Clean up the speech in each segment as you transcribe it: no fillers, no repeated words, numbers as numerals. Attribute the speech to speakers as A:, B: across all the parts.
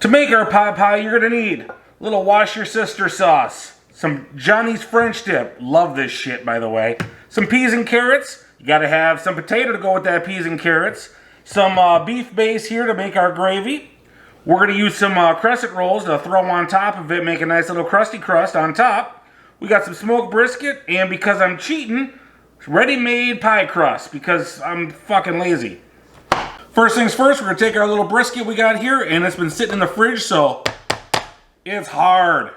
A: To make our pot pie, you're gonna need a little wash your sister sauce, some Johnny's French dip, love this shit by the way, some peas and carrots, you gotta have some potato to go with that peas and carrots, some beef base here to make our gravy. We're gonna use some crescent rolls to throw on top of it, make a nice little crusty crust on top. We got some smoked brisket, and because I'm cheating, ready-made pie crust because I'm fucking lazy. First things first, we're gonna take our little brisket we got here, and it's been sitting in the fridge, so it's hard.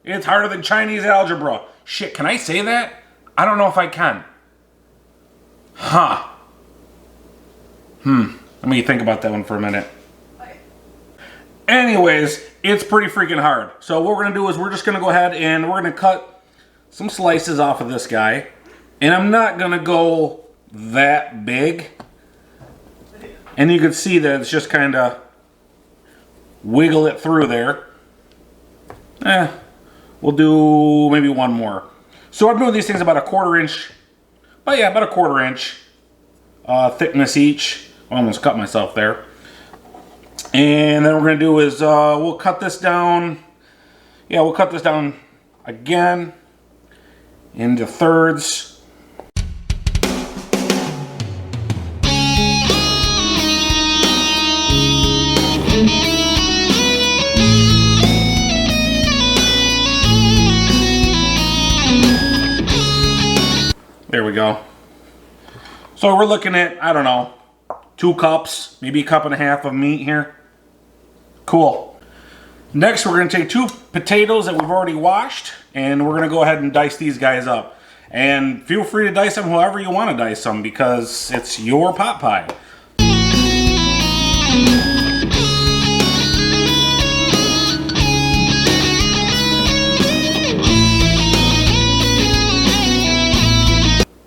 A: It's harder than Chinese algebra. Shit, can I say that? I don't know if I can. Huh. Let me think about that one for a minute. Anyways, it's pretty freaking hard. So what we're gonna do is we're just gonna go ahead and we're gonna cut some slices off of this guy. And I'm not gonna go that big. And you can see that it's just kind of wiggle it through there. We'll do maybe one more. So I'm doing these things about a 1/4 inch, about a 1/4 inch thickness each. I almost cut myself there. And then what we're gonna do is we'll cut this down. Yeah, we'll cut this down again into thirds. There we go. So we're looking at, I don't know, 2 cups, maybe 1.5 cups of meat here. Cool. Next, we're going to take 2 potatoes that we've already washed, and we're going to go ahead and dice these guys up. And feel free to dice them however you want to dice them, because it's your pot pie.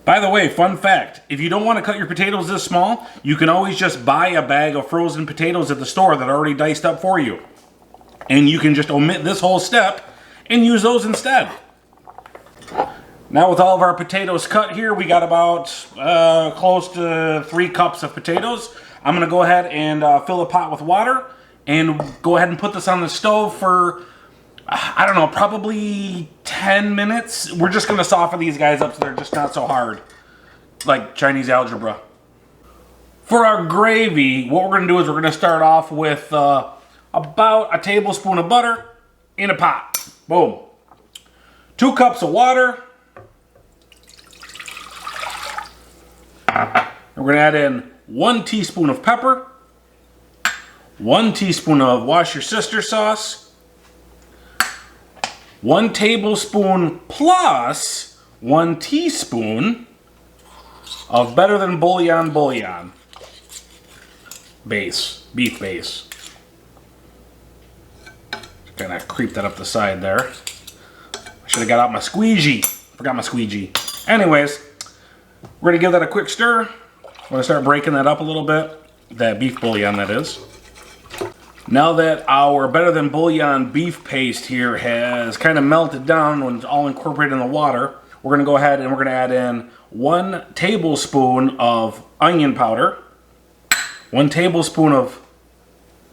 A: By the way, fun fact, if you don't want to cut your potatoes this small, you can always just buy a bag of frozen potatoes at the store that are already diced up for you. And you can just omit this whole step and use those instead. Now with all of our potatoes cut here, we got about close to 3 cups of potatoes. I'm going to go ahead and fill the pot with water and go ahead and put this on the stove for, I don't know, probably 10 minutes. We're just going to soften these guys up so they're just not so hard, like Chinese algebra. For our gravy, what we're going to do is we're going to start off with about a tablespoon of butter in a pot. Boom. 2 cups of water. We're going to add in 1 teaspoon of pepper, 1 teaspoon of wash your sister sauce, 1 tablespoon plus 1 teaspoon of better than bouillon base, beef base. Just gonna creep that up the side there. I should have got out my squeegee. Forgot my squeegee. Anyways, we're gonna give that a quick stir. I'm gonna start breaking that up a little bit. That beef bouillon, that is. Now that our better than bouillon beef paste here has kind of melted down when it's all incorporated in the water, we're going to go ahead and we're going to add in 1 tablespoon of onion powder, 1 tablespoon of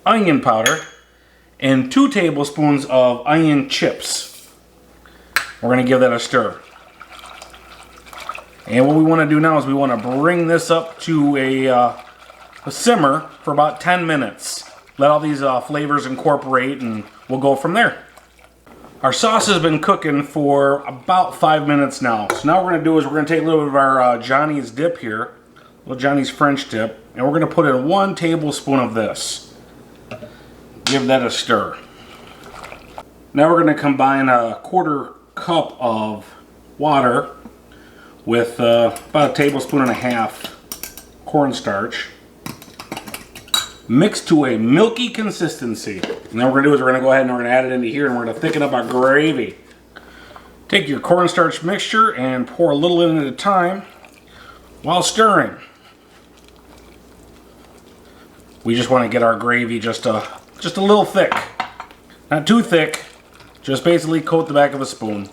A: onion powder, and 2 tablespoons of onion chips. We're going to give that a stir. And what we want to do now is we want to bring this up to a simmer for about 10 minutes. Let all these flavors incorporate and we'll go from there. Our sauce has been cooking for about 5 minutes now. So now what we're going to do is we're going to take a little bit of our Johnny's dip here, a little Johnny's French dip, and we're going to put in 1 tablespoon of this. Give that a stir. Now we're going to combine a 1/4 cup of water with about 1.5 tablespoons cornstarch. Mixed to a milky consistency. And then what we're going to do is we're going to go ahead and we're going to add it into here and we're going to thicken up our gravy. Take your cornstarch mixture and pour a little in at a time while stirring. We just want to get our gravy just a little thick. Not too thick, just basically coat the back of a spoon.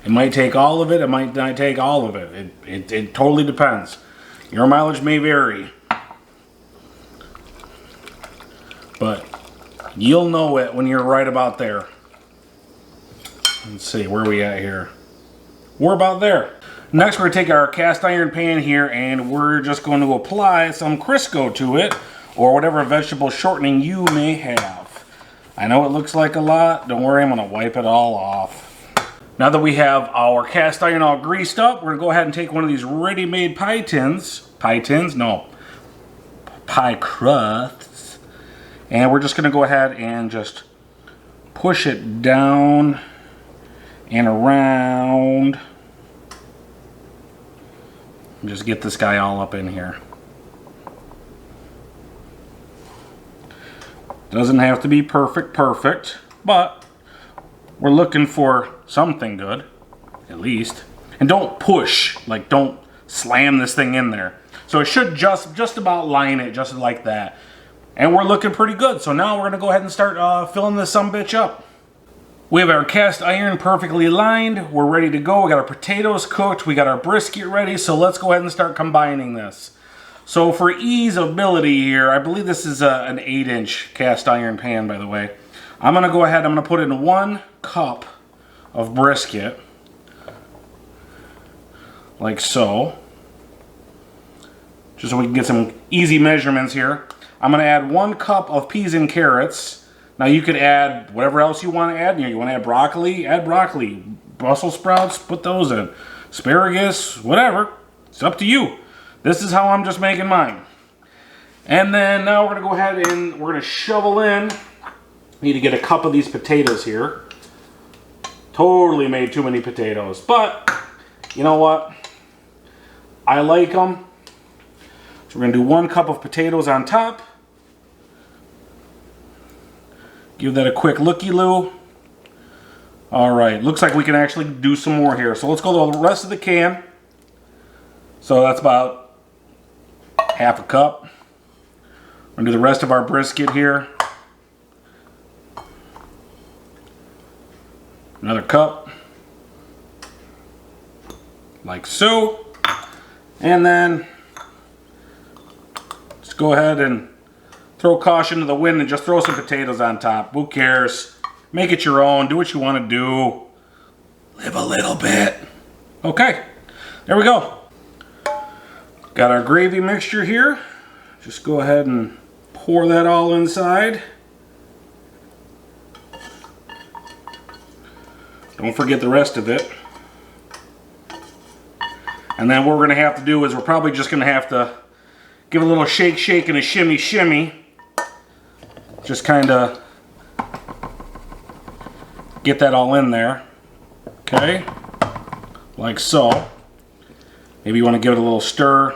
A: It might take all of it, it might not take all of it. It totally depends. Your mileage may vary. but you'll know it when you're right about there. Let's see, where are we at here? We're about there. Next, we're going to take our cast iron pan here and we're just going to apply some Crisco to it, or whatever vegetable shortening you may have. I know it looks like a lot. Don't worry, I'm going to wipe it all off. Now that we have our cast iron all greased up, we're going to go ahead and take one of these ready-made pie tins. Pie tins? No. Pie crusts. And we're just going to go ahead and just push it down and around. And just get this guy all up in here. Doesn't have to be perfect, but we're looking for something good, at least. And don't push, like don't slam this thing in there. So it should just about line it, just like that. And we're looking pretty good. So now we're gonna go ahead and start filling this sumbitch up. We have our cast iron perfectly lined. We're ready to go. We got our potatoes cooked. We got our brisket ready. So let's go ahead and start combining this. So for ease of ability here, I believe this is an 8-inch cast iron pan, by the way. I'm gonna go ahead, I'm gonna put in 1 cup of brisket. Like so. Just so we can get some easy measurements here. I'm gonna add 1 cup of peas and carrots. Now you could add whatever else you want to add. You want to add broccoli? Add broccoli. Brussels sprouts? Put those in. Asparagus? Whatever. It's up to you. This is how I'm just making mine. And then now we're going to go ahead and we're going to shovel in. Need to get a cup of these potatoes here. Totally made too many potatoes. But, you know what? I like them. So we're going to do 1 cup of potatoes on top. Give that a quick looky-loo. Alright, looks like we can actually do some more here. So let's go to the rest of the can. So that's about half a cup. We're going to do the rest of our brisket here. Another cup. Like so. And then just go ahead and throw caution to the wind and just throw some potatoes on top. Who cares? Make it your own. Do what you want to do. Live a little bit. Okay, there we go. Got our gravy mixture here. Just go ahead and pour that all inside. Don't forget the rest of it. And then what we're going to have to do is we're probably just going to have to give a little shake, shake, and a shimmy, shimmy. Just kind of get that all in there. Okay? Like so. Maybe you want to give it a little stir.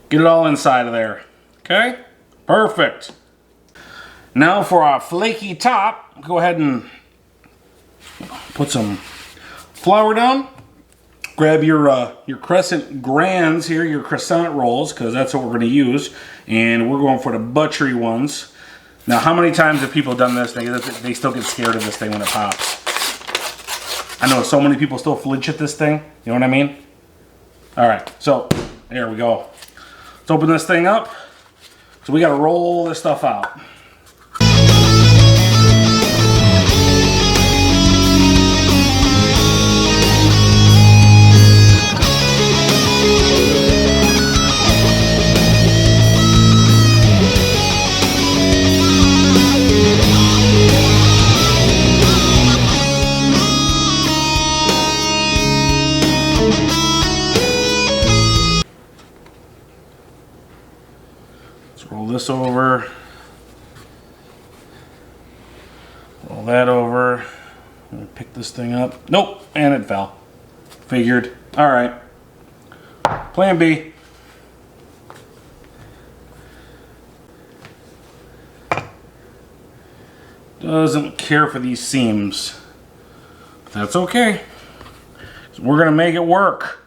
A: Get it all inside of there. Okay? Perfect. Now for our flaky top, go ahead and put some flour down. Grab your crescent grands here, your croissant rolls, because that's what we're going to use. And we're going for the buttery ones. Now, how many times have people done this? They still get scared of this thing when it pops. I know so many people still flinch at this thing. You know what I mean? All right, so there we go. Let's open this thing up. So we got to roll this stuff out. Roll this over, roll that over, pick this thing up. Nope, and it fell. Figured. All right. Plan B. Doesn't care for these seams. But that's okay. So we're gonna make it work.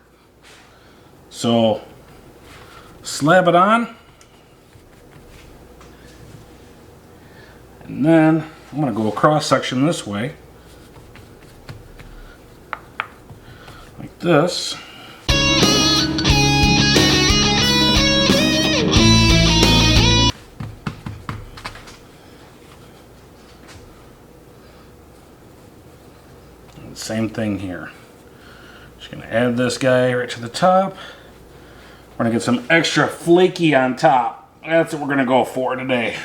A: So slab it on. And then I'm going to go across section this way, like this. Same thing here. Just gonna add this guy right to the top. We're gonna get some extra flaky on top. That's what we're gonna go for today.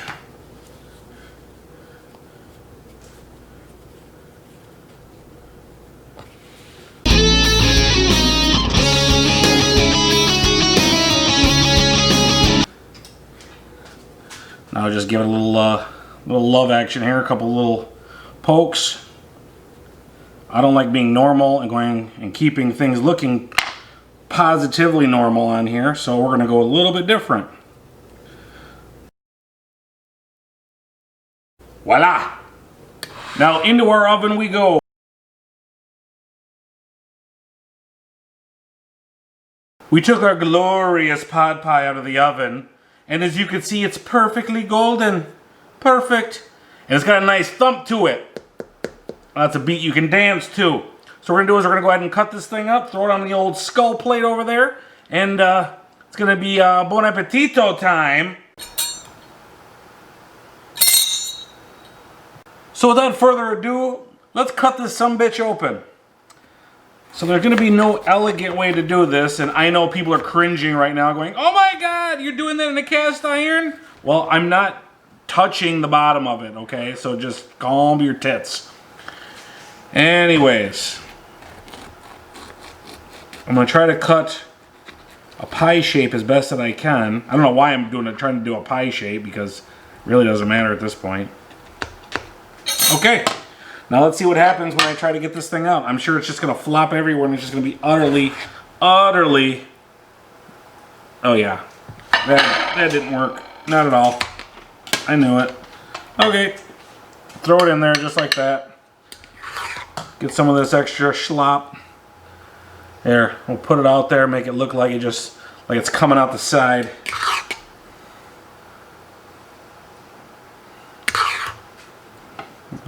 A: Now I'll just give it a little love action here, a couple little pokes. I don't like being normal and going and keeping things looking positively normal on here, so we're going to go a little bit different. Voila! Now into our oven we go. We took our glorious pot pie out of the oven, and as you can see, it's perfectly golden. Perfect. And it's got a nice thump to it. That's a beat you can dance to. So what we're going to do is we're going to go ahead and cut this thing up, throw it on the old skull plate over there, and it's going to be bon appetito time. So without further ado, let's cut this sumbitch open. So there's going to be no elegant way to do this, and I know people are cringing right now going, oh my god, you're doing that in a cast iron? Well, I'm not touching the bottom of it, okay? So just calm your tits. Anyways, I'm going to try to cut a pie shape as best that I can. I don't know why I'm trying to do a pie shape, because it really doesn't matter at this point. Okay, now let's see what happens when I try to get this thing out. I'm sure it's just going to flop everywhere and it's just going to be utterly... Oh yeah, that didn't work. Not at all. I knew it. Okay, throw it in there just like that. Get some of this extra schlop. There, we'll put it out there, make it look like it's coming out the side.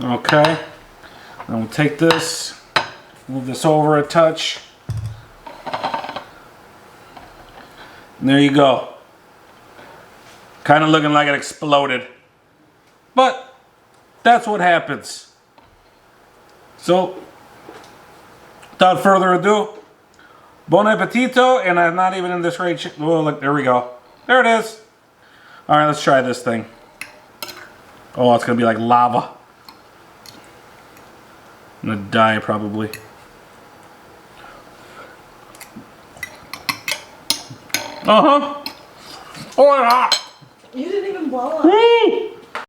A: Okay, then we'll take this, move this over a touch. And there you go. Kind of looking like it exploded. But that's what happens. So, without further ado, bon appetito, and I'm not even in this great shape. Oh, look, there we go. There it is. All right, let's try this thing. Oh, it's gonna be like lava. I'm gonna die probably. Uh-huh. Oh, it's hot.
B: You didn't even blow up.